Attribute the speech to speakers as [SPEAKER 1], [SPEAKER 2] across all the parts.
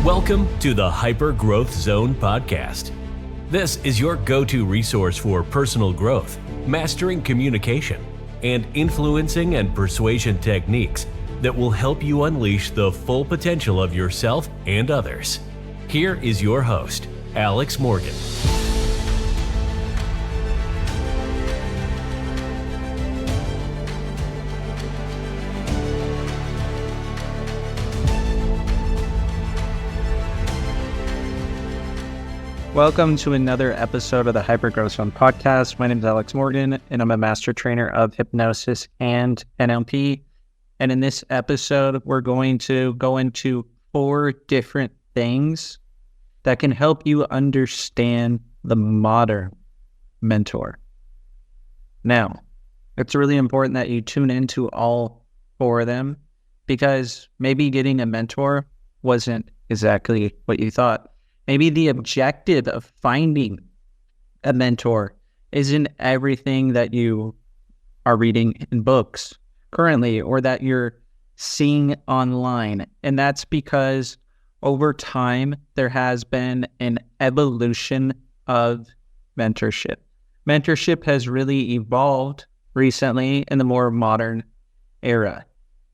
[SPEAKER 1] Welcome to the Hyper Growth Zone podcast. This is your go-to resource for personal growth, mastering communication, and influencing and persuasion techniques that will help you unleash the full potential of yourself and others. Here is your host, Alex Morgan.
[SPEAKER 2] Welcome to another episode of the Hyper Growth Zone podcast. My name is Alex Morgan, and I'm a master trainer of hypnosis and NLP. And in this episode, we're going to go into 4 different things that can help you understand the modern mentor. Now, it's really important that you tune into all 4 of them, because maybe getting a mentor wasn't exactly what you thought. Maybe the objective of finding a mentor isn't everything that you are reading in books currently or that you're seeing online. And that's because over time, there has been an evolution of mentorship. Mentorship has really evolved recently in the more modern era.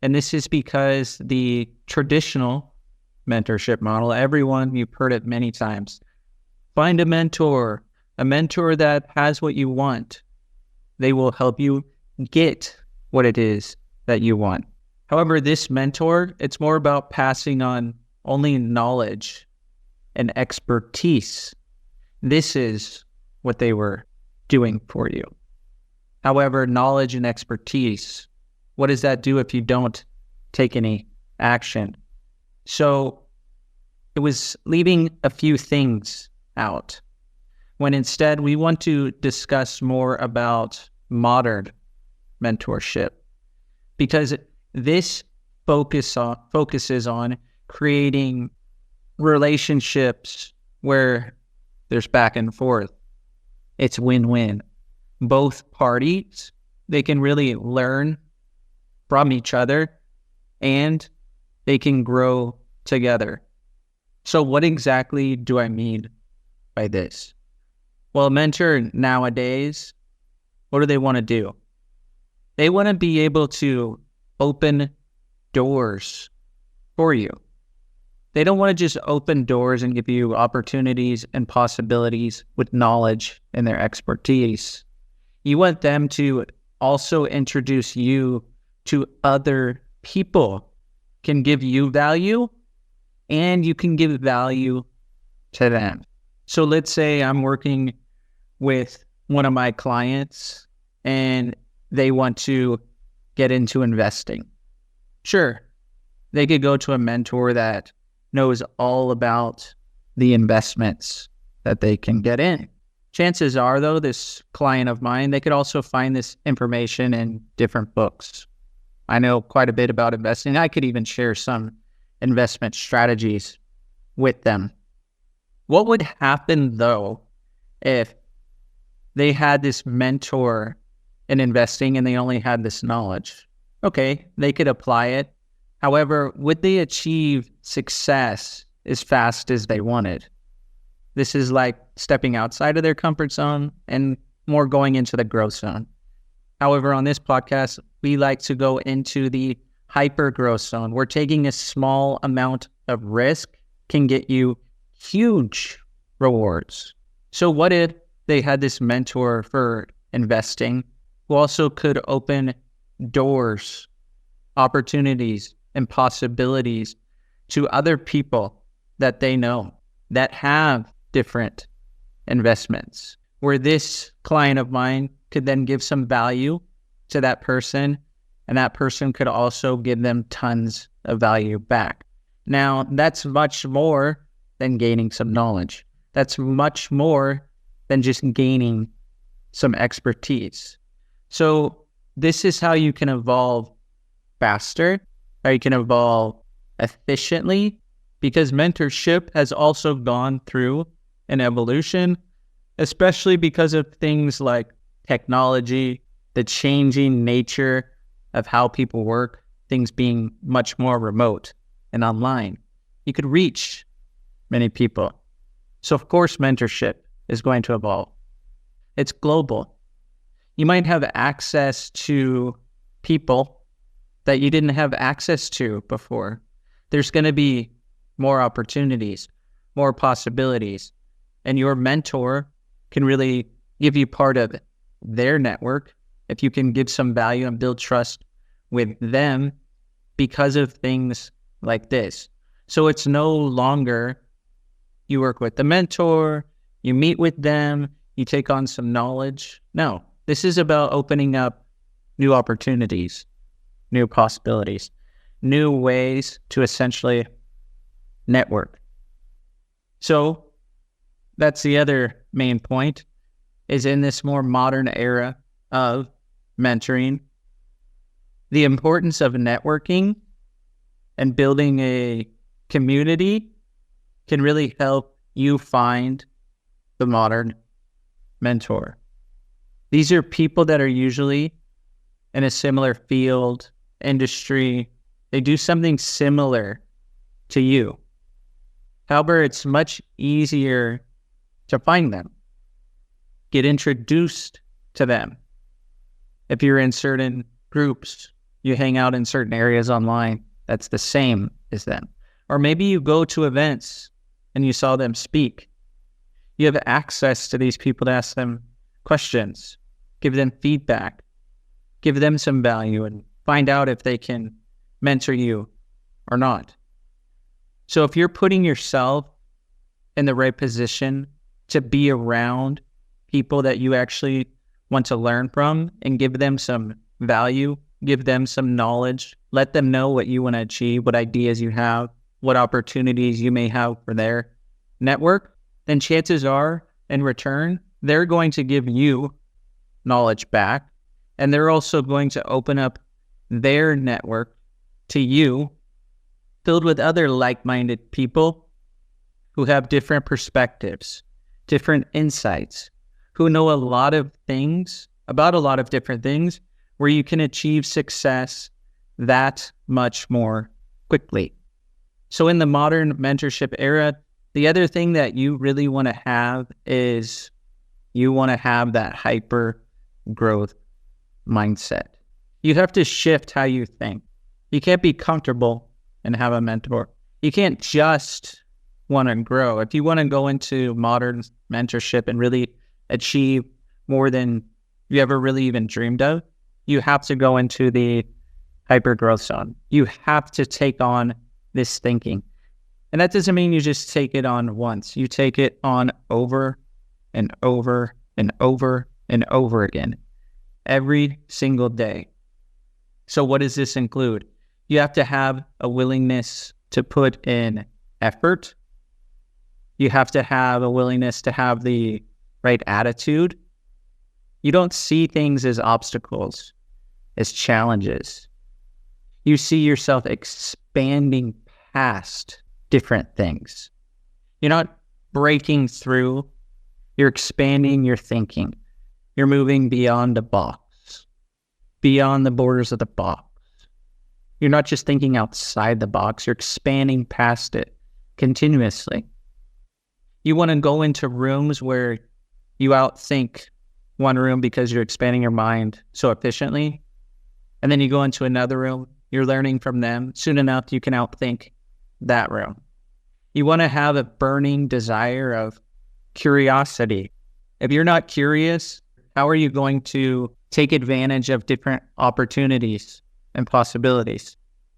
[SPEAKER 2] And this is because the traditional mentorship model, you've heard it many times. Find a mentor that has what you want. They will help you get what it is that you want. However, this mentor, it's more about passing on only knowledge and expertise. This is what they were doing for you. However, knowledge and expertise, what does that do if you don't take any action? So it was leaving a few things out, when instead we want to discuss more about modern mentorship, because this focuses on creating relationships where there's back and forth. It's win-win. Both parties, they can really learn from each other and they can grow together. So what exactly do I mean by this? Well, a mentor nowadays, what do they want to do? They want to be able to open doors for you. They don't want to just open doors and give you opportunities and possibilities with knowledge and their expertise. You want them to also introduce you to other people, can give you value, and you can give value to them. So let's say I'm working with one of my clients and they want to get into investing. Sure, they could go to a mentor that knows all about the investments that they can get in. Chances are, though, this client of mine, they could also find this information in different books. I know quite a bit about investing. I could even share some investment strategies with them. What would happen, though, if they had this mentor in investing and they only had this knowledge? Okay, they could apply it. However, would they achieve success as fast as they wanted? This is like stepping outside of their comfort zone and more going into the growth zone. However, on this podcast, we like to go into the hyper growth zone. We're taking a small amount of risk can get you huge rewards. So what if they had this mentor for investing who also could open doors, opportunities, and possibilities to other people that they know that have different investments, where this client of mine could then give some value to that person, and that person could also give them tons of value back. Now, that's much more than gaining some knowledge. That's much more than just gaining some expertise. So this is how you can evolve faster, how you can evolve efficiently, because mentorship has also gone through an evolution, especially because of things like technology, the changing nature of how people work, things being much more remote and online. You could reach many people. So of course, mentorship is going to evolve. It's global. You might have access to people that you didn't have access to before. There's going to be more opportunities, more possibilities, and your mentor can really give you part of their network if you can give some value and build trust with them because of things like this. So it's no longer you work with the mentor, you meet with them, you take on some knowledge. No, this is about opening up new opportunities, new possibilities, new ways to essentially network. So that's the other main point, is in this more modern era of mentoring, the importance of networking and building a community can really help you find the modern mentor. These are people that are usually in a similar field, industry. They do something similar to you. However, it's much easier to find them, get introduced to them. If you're in certain groups, you hang out in certain areas online, that's the same as them. Or maybe you go to events and you saw them speak. You have access to these people to ask them questions, give them feedback, give them some value, and find out if they can mentor you or not. So if you're putting yourself in the right position to be around people that you actually want to learn from and give them some value, give them some knowledge, let them know what you want to achieve, what ideas you have, what opportunities you may have for their network, then chances are, in return, they're going to give you knowledge back, and they're also going to open up their network to you, filled with other like-minded people who have different perspectives, different insights, who know a lot of things about a lot of different things, where you can achieve success that much more quickly. So in the modern mentorship era, the other thing that you really want to have is you want to have that hyper growth mindset. You have to shift how you think. You can't be comfortable and have a mentor. You can't just want to grow. If you want to go into modern mentorship and really achieve more than you ever really even dreamed of, you have to go into the hyper growth zone. You have to take on this thinking. And that doesn't mean you just take it on once. You take it on over and over and over and over again, every single day. So what does this include? You have to have a willingness to put in effort. You have to have a willingness to have the right attitude. You don't see things as obstacles, as challenges. You see yourself expanding past different things. You're not breaking through. You're expanding your thinking. You're moving beyond the box, beyond the borders of the box. You're not just thinking outside the box. You're expanding past it continuously. You want to go into rooms where you outthink one room because you're expanding your mind so efficiently. And then you go into another room, you're learning from them. Soon enough, you can outthink that room. You want to have a burning desire of curiosity. If you're not curious, how are you going to take advantage of different opportunities and possibilities?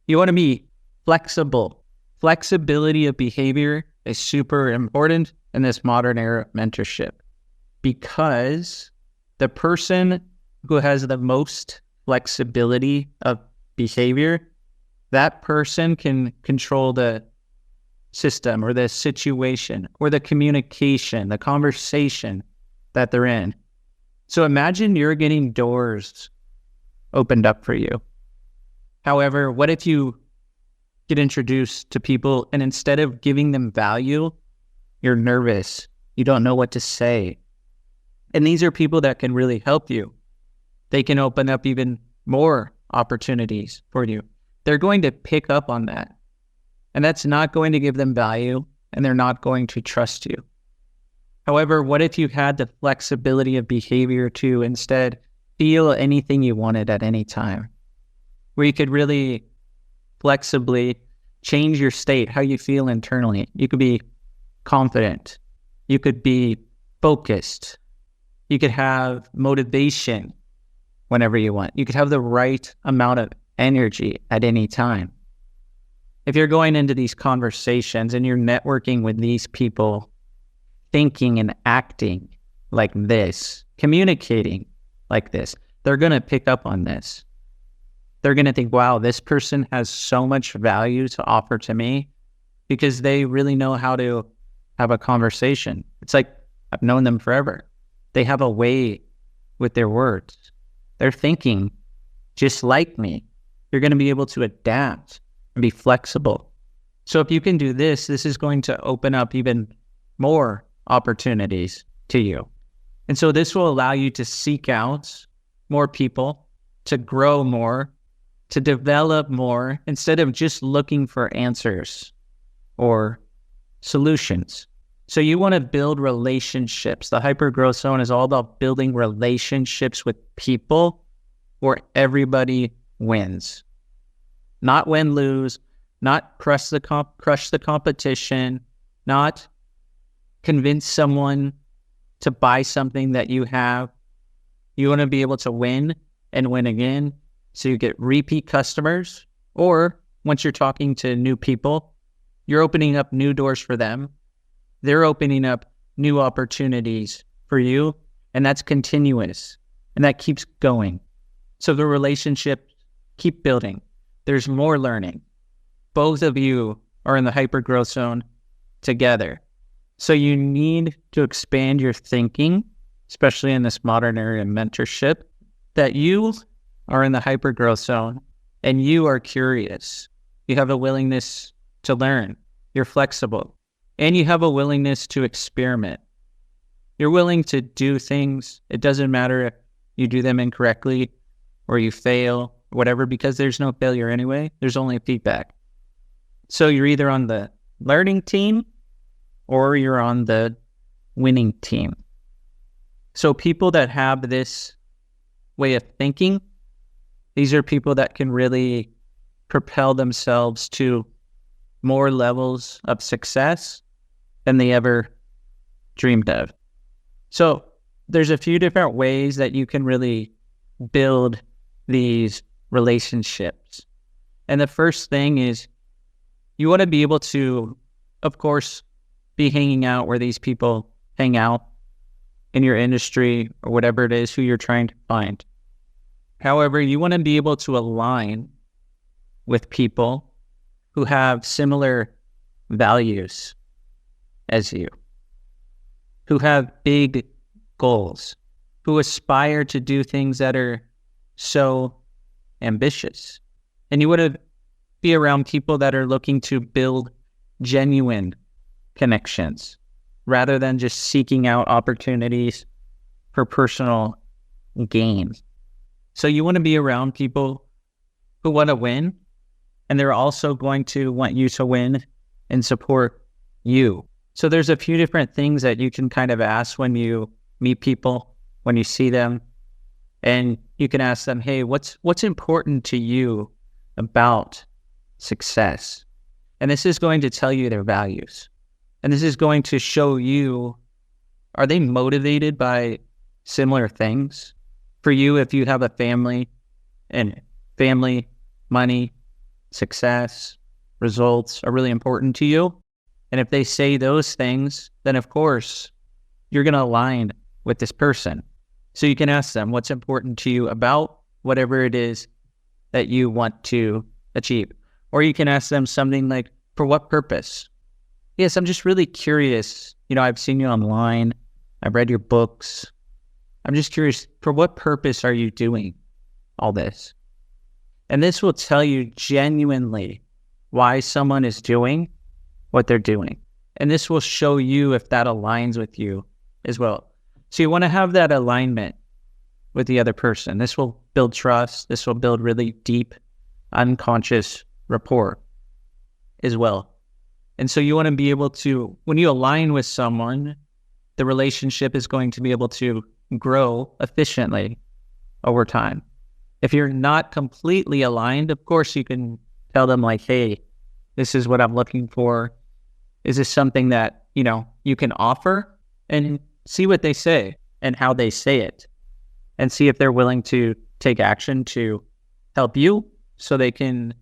[SPEAKER 2] You want to be flexible. Flexibility of behavior is super important in this modern era of mentorship, because the person who has the most flexibility of behavior, that person can control the system or the situation or the communication, the conversation that they're in. So imagine you're getting doors opened up for you. However, what if you get introduced to people and instead of giving them value, you're nervous, you don't know what to say? And these are people that can really help you. They can open up even more opportunities for you. They're going to pick up on that. And that's not going to give them value. and they're not going to trust you. However, what if you had the flexibility of behavior to instead feel anything you wanted at any time, where you could really flexibly change your state, how you feel internally? You could be confident. You could be focused. You could have motivation whenever you want. You could have the right amount of energy at any time. If you're going into these conversations and you're networking with these people, thinking and acting like this, communicating like this, they're going to pick up on this. They're going to think, wow, this person has so much value to offer to me because they really know how to have a conversation. It's like I've known them forever. They have a way with their words. They're thinking just like me. You're going to be able to adapt and be flexible. So if you can do this, this is going to open up even more opportunities to you. And so this will allow you to seek out more people, to grow more, to develop more, instead of just looking for answers or solutions. So you want to build relationships. The hypergrowth zone is all about building relationships with people where everybody wins. Not win-lose, not crush the competition, not convince someone to buy something that you have. You want to be able to win and win again, so you get repeat customers. Or once you're talking to new people, you're opening up new doors for them. They're opening up new opportunities for you, and that's continuous, and that keeps going. So the relationship keep building. There's more learning. Both of you are in the hypergrowth zone together. So you need to expand your thinking, especially in this modern area of mentorship, that you are in the hypergrowth zone and you are curious. You have a willingness to learn. You're flexible. And you have a willingness to experiment. You're willing to do things. It doesn't matter if you do them incorrectly or you fail, whatever, because there's no failure anyway. There's only feedback. So you're either on the learning team or you're on the winning team. So people that have this way of thinking, these are people that can really propel themselves to more levels of success than they ever dreamed of. So there's a few different ways that you can really build these relationships. And the first thing is you want to be able to, of course, be hanging out where these people hang out in your industry or whatever it is who you're trying to find. However, you want to be able to align with people who have similar values as you, who have big goals, who aspire to do things that are so ambitious. And you want to be around people that are looking to build genuine connections rather than just seeking out opportunities for personal gain. So you want to be around people who want to win, and they're also going to want you to win and support you. So there's a few different things that you can kind of ask when you meet people, when you see them, and you can ask them, hey, what's important to you about success? And this is going to tell you their values. And this is going to show you, are they motivated by similar things? For you, if you have a family, and family, money, success, results are really important to you. And if they say those things, then of course, you're going to align with this person. So you can ask them what's important to you about whatever it is that you want to achieve. Or you can ask them something like, for what purpose? Yes, I'm just really curious. I've seen you online. I've read your books. I'm just curious, for what purpose are you doing all this? And this will tell you genuinely why someone is doing what they're doing. And this will show you if that aligns with you as well. So you want to have that alignment with the other person. This will build trust. This will build really deep, unconscious rapport as well. And so you want to be able to, when you align with someone, the relationship is going to be able to grow efficiently over time. If you're not completely aligned, of course, you can tell them like, hey, this is what I'm looking for. Is this something that, you can offer? And see what they say and how they say it, and see if they're willing to take action to help you so they can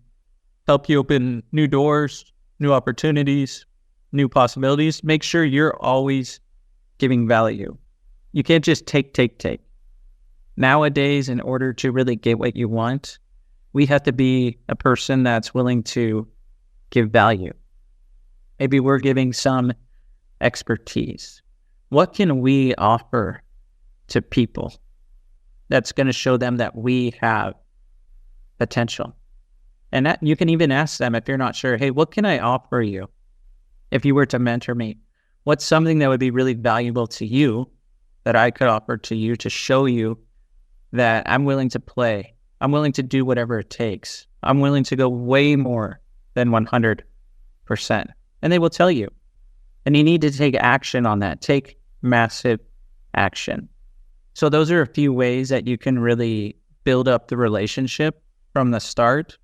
[SPEAKER 2] help you open new doors, new opportunities, new possibilities. Make sure you're always giving value. You can't just take. Nowadays, in order to really get what you want, we have to be a person that's willing to give value. Maybe we're giving some expertise. What can we offer to people that's going to show them that we have potential? And that, you can even ask them if you're not sure, hey, what can I offer you? If you were to mentor me, what's something that would be really valuable to you that I could offer to you to show you that I'm willing to play. I'm willing to do whatever it takes. I'm willing to go way more than 100%. And they will tell you. And you need to take action on that. Take massive action. So those are a few ways that you can really build up the relationship from the start.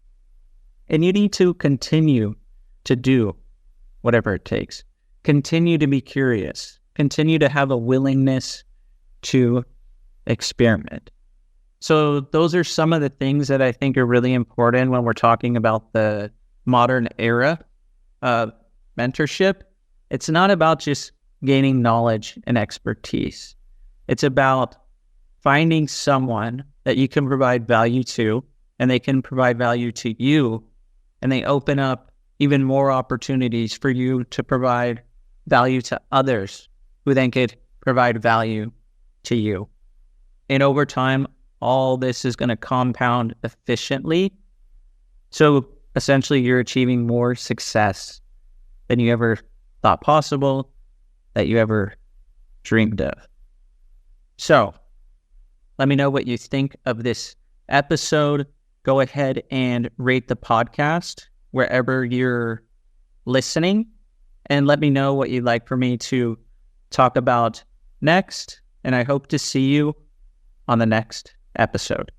[SPEAKER 2] And you need to continue to do whatever it takes. Continue to be curious. Continue to have a willingness to experiment. So those are some of the things that I think are really important when we're talking about the modern era of mentorship. It's not about just gaining knowledge and expertise. It's about finding someone that you can provide value to, and they can provide value to you, and they open up even more opportunities for you to provide value to others who then could provide value to you. And over time, all this is going to compound efficiently. So essentially, you're achieving more success than you ever thought possible, that you ever dreamed of. So let me know what you think of this episode. Go ahead and rate the podcast wherever you're listening, and let me know what you'd like for me to talk about next. And I hope to see you on the next episode.